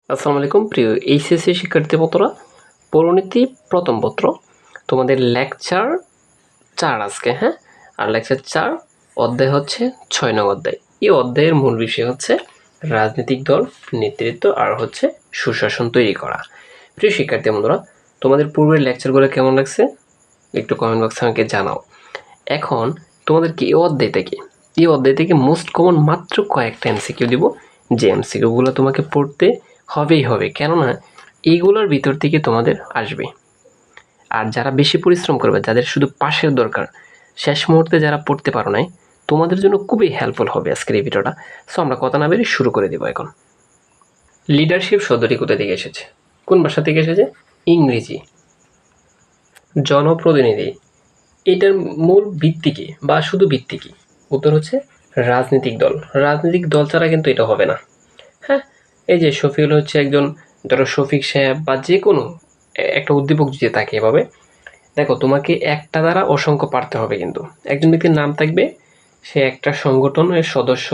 আসসালামু আলাইকুম প্রিয় এইচএসসি শিক্ষার্থী বন্ধুরা, পরিণতি প্রথম পত্র তোমাদের লেকচার 4 আজকে, হ্যাঁ। আর লেকচার 4 অধ্যায় হচ্ছে 6 নং অধ্যায়। এই অধ্যায়ের মূল বিষয় হচ্ছে রাজনৈতিক দল, নেতৃত্ব আর হচ্ছে সুশাসন তৈরি করা। প্রিয় শিক্ষার্থী বন্ধুরা, তোমাদের পূর্বের লেকচারগুলো কেমন লাগছে একটু কমেন্ট বক্সে আমাকে জানাও। এখন তোমাদেরকে এই অধ্যায় থেকে মোস্ট কমন মাত্র কয়েকটা এমসিকিউ দিব, যে এমসিকিউগুলো তোমাকে পড়তে হবে, কেননা এইগুলোর ভিতর থেকে তোমাদের আসবে। আর যারা বেশি পরিশ্রম করবে, যাদের শুধু পাশের দরকার, শেষ মুহূর্তে যারা পড়তে পারো নাই, তোমাদের জন্য খুবই হেল্পফুল হবে আজকের এই ভিডিওটা। সো আমরা কথা না বেরিয়ে শুরু করে দেব এখন। লিডারশিপ শব্দটি কোথা থেকে এসেছে, কোন ভাষা থেকে এসেছে? ইংরেজি। জনপ্রতিনিধি, এটার মূল ভিত্তি কি বা শুধু ভিত্তি কি? উত্তর হচ্ছে রাজনৈতিক দল। রাজনৈতিক দল ছাড়া কিন্তু এটা হবে না, হ্যাঁ। এই যে শফিউল হচ্ছে একজন, ধরো শফিক সাহেব বা যে কোনো একটা উদ্দীপক যদি থাকে এভাবে, দেখো তোমাকে একটা দ্বারা অসংখ্য পারতে হবে, কিন্তু একজন ব্যক্তির নাম থাকবে, সে একটা সংগঠনের সদস্য,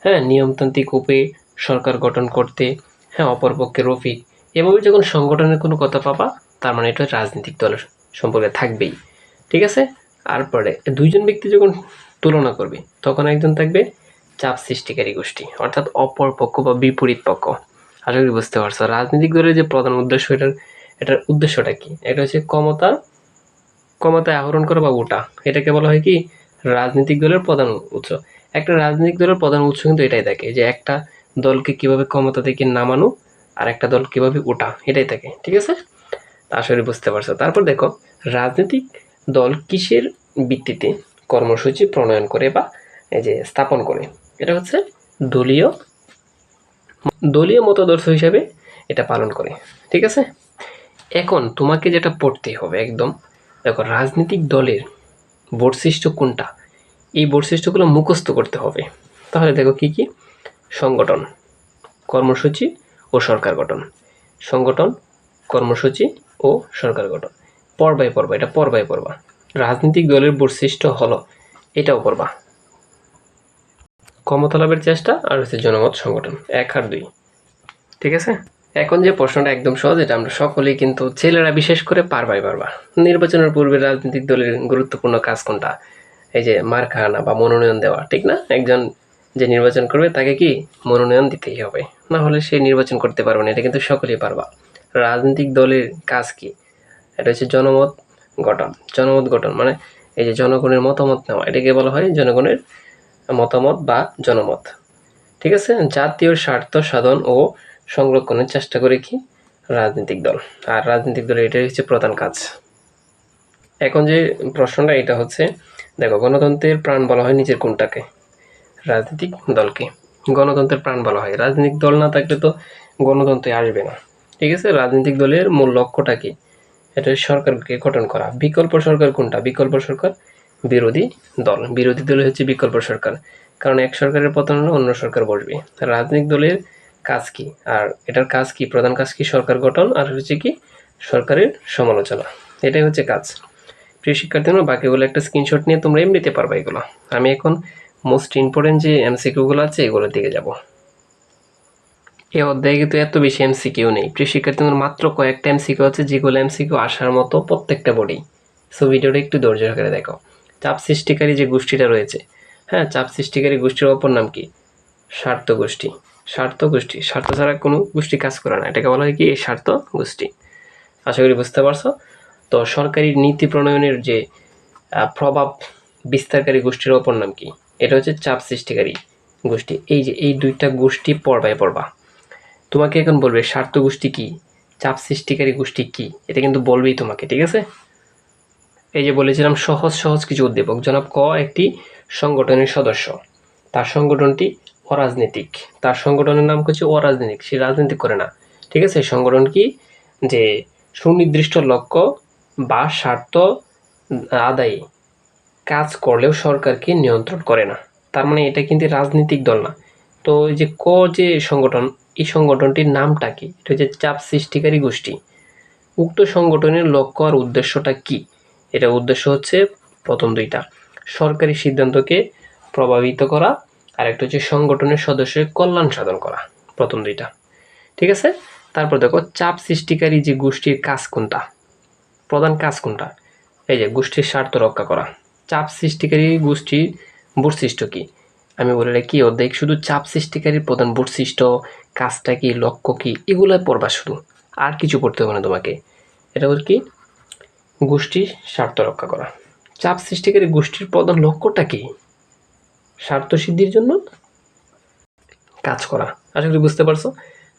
হ্যাঁ, নিয়মতান্ত্রিক উপায়ে সরকার গঠন করতে, হ্যাঁ, অপরপক্ষে রফিক। এভাবে যখন সংগঠনের কোনো কথা পাবা, তার মানে এটা রাজনৈতিক দলের সম্পর্কে থাকবেই, ঠিক আছে। তারপরে দুইজন ব্যক্তি যখন তুলনা করবে, তখন একজন থাকবে চাপ সৃষ্টিকারী গোষ্ঠী, অর্থাৎ অপর পক্ষ বা বিপরীত পক্ষ। আশা করি বুঝতে পারছো রাজনৈতিক দলের যে প্রধান উদ্দেশ্য, এটার উদ্দেশ্যটা কি? এটা হচ্ছে ক্ষমতায় আহরণ করা বা ওটা, এটাকে বলা হয় কি রাজনৈতিক দলের প্রধান উৎস। একটা রাজনৈতিক দলের প্রধান উৎস কিন্তু এটাই থাকে, যে একটা দলকে কিভাবে ক্ষমতা থেকে নামানো আর একটা দল কিভাবে ওঠা, এটাই থাকে, ঠিক আছে। আশা করি বুঝতে পারছো। তারপর দেখো, রাজনৈতিক দল কিসের ভিত্তিতে কর্মসূচি প্রণয়ন করে বা এই যে স্থাপন করে? এটা হচ্ছে দলীয় দলীয় মতাদর্শ হিসাবে এটা পালন করে, ঠিক আছে। এখন তোমাকে যেটা পড়তে হবে একদম, দেখো রাজনৈতিক দলের বৈশিষ্ট্য কোনটা, এই বৈশিষ্ট্যগুলো মুখস্থ করতে হবে। তাহলে দেখো কি কি: সংগঠন, কর্মসূচি ও সরকার গঠন। সংগঠন, কর্মসূচি ও সরকার গঠন, পর্বায় পর্বা, এটা পর্বায় পর্বা। রাজনৈতিক দলের বৈশিষ্ট্য হলো, এটাও পড়বা। ক্ষমতা লাভের চেষ্টা আর হচ্ছে জনমত সংগঠন, 1 আর 2, ঠিক আছে। এখন যে প্রশ্নটা একদম সহজ, এটা আমরা সকলেই কিন্তু ছেলেরা বিশেষ করে পারবা। নির্বাচনের পূর্বে রাজনৈতিক দলের গুরুত্বপূর্ণ কাজ কোনটা? এই যে মার্কা আনা বা মনোনয়ন দেওয়া, ঠিক না? একজন যে নির্বাচন করবে তাকে কি মনোনয়ন দিতেই হবে, না হলে সে নির্বাচন করতে পারবে না, এটা কিন্তু সকলেই পারবা। রাজনৈতিক দলের কাজ কি? এটা হচ্ছে জনমত গঠন, মানে এই যে জনগণের মতামত নেওয়া, এটাকে বলা হয় জনগণের মতামত বা জনমত, ঠিক আছে। জাতীয় স্বার্থ সাধন ও সংরক্ষণের চেষ্টা করে কি রাজনৈতিক দল, আর রাজনৈতিক দলের এটাই হচ্ছে প্রধান কাজ। এখন যে প্রশ্নটা এটা হচ্ছে, দেখো গণতন্ত্রের প্রাণ বলা হয় নিচের কোনটাকে? রাজনৈতিক দলকে গণতন্ত্রের প্রাণ বলা হয়। রাজনৈতিক দল না থাকলে তো গণতন্ত্রে আসবে না, ঠিক আছে। রাজনৈতিক দলের মূল লক্ষ্যটা কি? এটা সরকারকে গঠন করা। বিকল্প সরকার কোনটা? বিকল্প সরকার বিরোধী দল। বিরোধী দল হচ্ছে বিকল্প সরকার, কারণ এক সরকারের পতন হলে অন্য সরকার বসবে। রাজনৈতিক দলের কাজ কি, আর এটার কাজ কি? প্রধান কাজ কি? সরকার গঠন আর হচ্ছে কি সরকারের সমালোচনা, এটাই হচ্ছে কাজ। প্রিয় শিক্ষার্থীরা, বাকিগুলো একটা স্ক্রিনশট নিয়ে তোমরা এমনিতে পারবা এগুলো। আমি এখন মোস্ট ইম্পর্টেন্ট যে এমসিকিউগুলো আছে এগুলোর দিকে যাব। এই অধ্যায়ে কিন্তু এত বেশি এমসিকিউ নেই প্রিয় শিক্ষার্থীদের, মাত্র কয়েকটা এমসিকিউ আছে, যেগুলো এমসিকিউ আসার মতো প্রত্যেকটা বডি। সো ভিডিওটা একটু ধৈর্য সহকারে দেখো। চাপ সৃষ্টিকারী যে গোষ্ঠীটা রয়েছে, হ্যাঁ, চাপ সৃষ্টিকারী গোষ্ঠীর অপর নাম কি? স্বার্থ গোষ্ঠী। স্বার্থ ছাড়া কোনো গোষ্ঠী কাজ করে না, এটাকে বলা হয় কি স্বার্থ গোষ্ঠী। আশা করি বুঝতে পারছো। তো সরকারি নীতি প্রণয়নের যে প্রভাব বিস্তারকারী গোষ্ঠীর অপর নাম কি? এটা হচ্ছে চাপ সৃষ্টিকারী গোষ্ঠী। এই যে এই দুইটা গোষ্ঠী পড়বা। তোমাকে এখন বলবে স্বার্থ গোষ্ঠী কি, চাপ সৃষ্টিকারী গোষ্ঠী কি, এটা কিন্তু বলবেই তোমাকে, ঠিক আছে। এই যে বলেছিলাম সহজ কিছু উদ্দীপক। জনাব ক একটি সংগঠনের সদস্য, তার সংগঠনটি অরাজনৈতিক, তার সংগঠনের নাম হচ্ছে অরাজনৈতিক, সে রাজনীতি করে না, ঠিক আছে। সংগঠন কি? যে সুনির্দিষ্ট লক্ষ্য বা স্বার্থ আদায়ে কাজ করলেও সরকারকে নিয়ন্ত্রণ করে না, তার মানে এটা কিন্তু রাজনৈতিক দল না। তো এই যে ক যে সংগঠন, এই সংগঠনটির নামটা কি? এটা হচ্ছে চাপ সৃষ্টিকারী গোষ্ঠী। উক্ত সংগঠনের লক্ষ্য আর উদ্দেশ্যটা কি? এটা উদ্দেশ্য হচ্ছে প্রথম দুইটা, সরকারি সিদ্ধান্তকে প্রভাবিত করা, আর একটা হচ্ছে সংগঠনের সদস্যের কল্যাণ সাধন করা, প্রথম দুইটা, ঠিক আছে। তারপর দেখো চাপ সৃষ্টিকারী যে গোষ্ঠীর কাজ কোনটা, প্রধান কাজ কোনটা, এই যে গোষ্ঠীর স্বার্থ রক্ষা করা। চাপ সৃষ্টিকারী গোষ্ঠীর বৈশিষ্ট্য কি, আমি বলে রাখি অর্ধেক শুধু চাপ সৃষ্টিকারীর প্রধান বৈশিষ্ট্য, কাজটা কি, লক্ষ্য কি, এগুলো পড়বা শুধু, আর কিছু পড়তে হবে না তোমাকে। এটা হল কি, গোষ্ঠীর স্বার্থ রক্ষা করা। চাপ সৃষ্টিকারী গোষ্ঠীর প্রধান লক্ষ্যটা কি, স্বার্থ সিদ্ধির জন্য কাজ করা। আশা করি বুঝতে পারছো।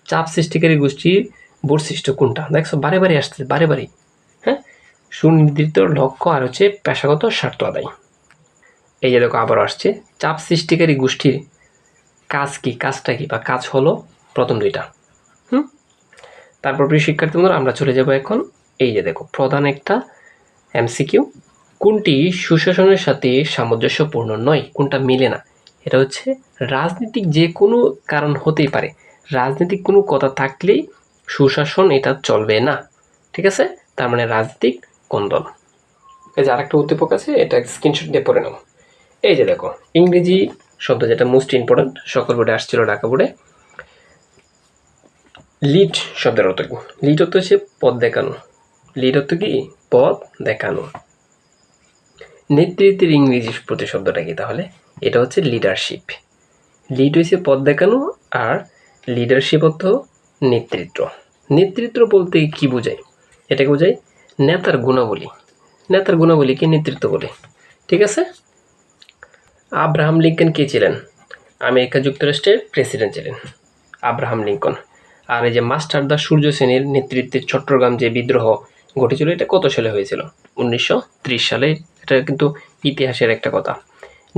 চাপ সৃষ্টিকারী গোষ্ঠীর বৈশিষ্ট্য কোনটা, দেখছো বারে বারে আসছে, বারে বারে। হ্যাঁ, সুনির্দিষ্ট লক্ষ্য আর হচ্ছে পেশাগত স্বার্থ আদায়। এই যে দেখো আবারও আসছে, চাপ সৃষ্টিকারী গোষ্ঠীর কাজ কি, কাজটা কি বা কাজ হলো প্রথম দুইটা। তারপর প্রিয় শিক্ষার্থী বন্ধুরা, আমরা চলে যাব এখন এই যে দেখো প্রধান একটা এমসিকিউ, কোনটি সুশাসনের সাথে সামঞ্জস্যপূর্ণ নয়, কোনটা মিলে না। এটা হচ্ছে রাজনীতিক যে কোনো কারণ হতেই পারে, রাজনীতিক কোনো কথা থাকলেই সুশাসন এটা চলবে না। ঠিক আছে, তার মানে রাজনীতিক কোন দল। এই যে আরেকটা উদ্দীপক আছে, এটা স্ক্রিনশট দিয়ে পড়ে নাও। এই যে দেখো ইংরেজি শব্দ যেটা মোস্ট ইম্পর্টেন্ট, সকল বোর্ডে আসছিল, ঢাকা বোর্ডে। লিড শব্দের অর্থ কি, লিড অর্থ হচ্ছে পথ দেখানো, লিড অর্থ কি পথ দেখানো। নেতৃত্বের ইংরেজি প্রতিশব্দটা কি তাহলে, এটা হচ্ছে লিডারশিপ। লিড হচ্ছে পথ দেখানো, আর লিডারশিপ অর্থ নেতৃত্ব। নেতৃত্ব বলতে কি বোঝায়, এটাকে বোঝায় নেতার গুণাবলী, নেতার গুণাবলীকে নেতৃত্ব বলে। ঠিক আছে। আব্রাহাম লিঙ্কন কে ছিলেন, আমেরিকা যুক্তরাষ্ট্রের প্রেসিডেন্ট ছিলেন আব্রাহাম লিঙ্কন। আর এই যে মাস্টারদা সূর্য সেনের নেতৃত্বে চট্টগ্রাম যে বিদ্রোহ ঘটেছিল, এটা কত সালে হয়েছিল, 1930 সালে। এটা কিন্তু ইতিহাসের একটা কথা।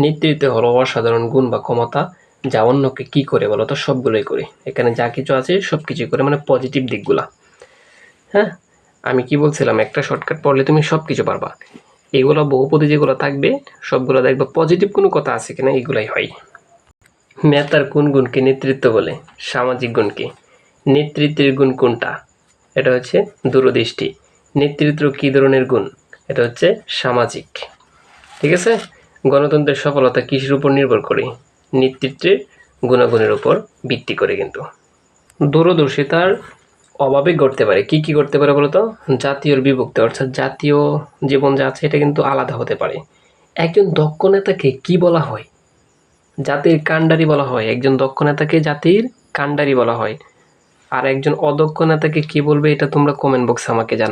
নেতৃত্বে হলো অসাধারণ গুণ বা ক্ষমতা, যা অন্যকে কি করে বলো তো, সবগুলোই করে। এখানে যা কিছু আছে সব কিছুই করে, মানে পজিটিভ দিকগুলা। হ্যাঁ, আমি কি বলছিলাম, একটা শর্টকাট পড়লে তুমি সব কিছু পারবা। এগুলো বহুপদী যেগুলো থাকবে সবগুলো দেখবে পজিটিভ কোনো কথা আছে কিনা, এগুলাই হয়। নেতার কোন গুণকে নেতৃত্ব বলে, সামাজিক গুণকে। নেতৃত্বের গুণ কোনটা, এটা হচ্ছে দূরদৃষ্টি। নেতৃত্ব কী ধরনের গুণ, এটা হচ্ছে সামাজিক। ঠিক আছে। গণতন্ত্রের সফলতা কিসের উপর নির্ভর করে, নেতৃত্বের গুণাগুণের উপর ভিত্তি করে। কিন্তু দূরদর্শিতার অভাবে ঘটতে পারে, কি কি ঘটতে পারে বলতো, জাতীয় বিভক্তি, অর্থাৎ জাতীয় জীবন যা আছে এটা কিন্তু আলাদা হতে পারে। একজন দক্ষ নেতাকে কি বলা হয়, জাতির কাণ্ডারি বলা হয়। একজন দক্ষ নেতাকে জাতির কাণ্ডারি বলা হয়। আর একজন অদক্ষ নেতাকে কি বলবে, এটা তোমরা কমেন্ট বক্সে আমাকে জানাও।